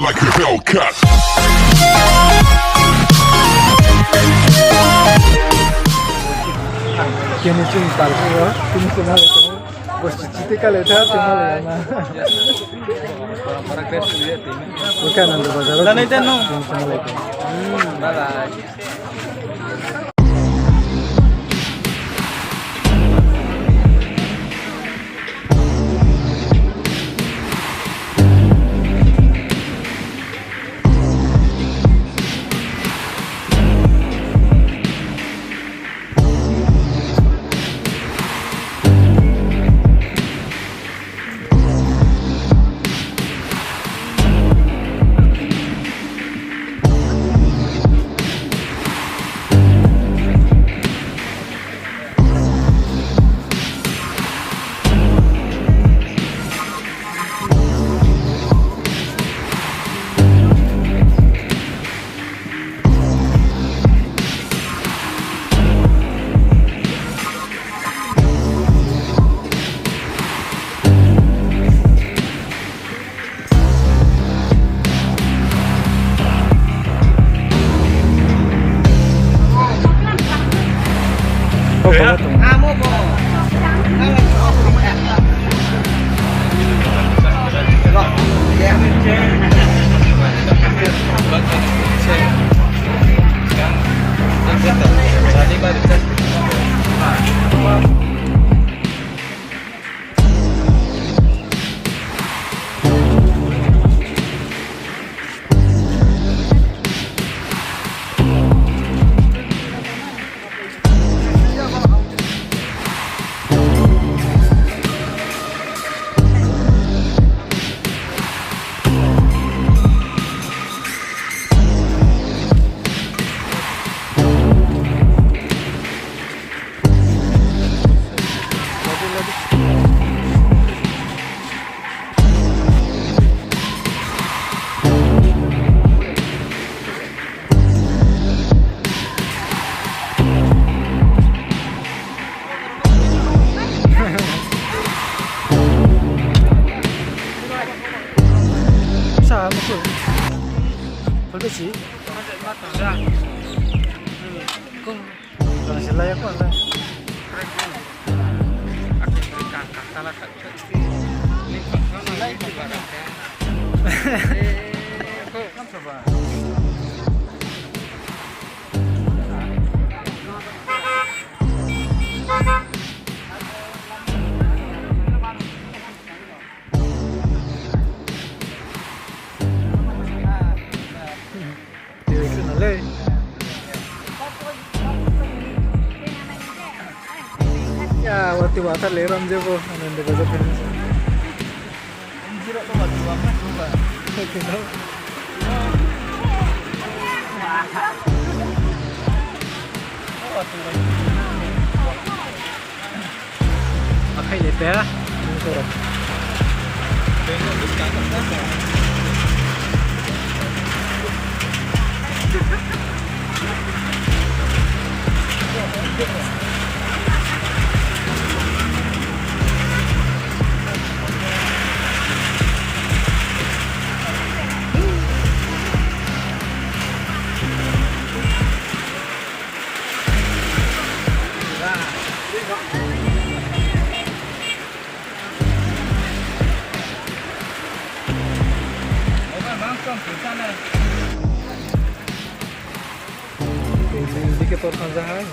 like a Hellcat. Kini cuma tahu ya, kini cuma itu. Bos citi kalau dah cuma lama. Bukan anda bazar. Dan itu no. Cuma itu. Sama tuh. Bersih. Kalau sila ya kok lah. Ya, waktu waktu leram je ko, anda baca film. Anjir, apa waktu waktu coba. Kenal. Pakai lepe ya, sorok. Tengok sekarang apa? Ini ke Torkan Zahar.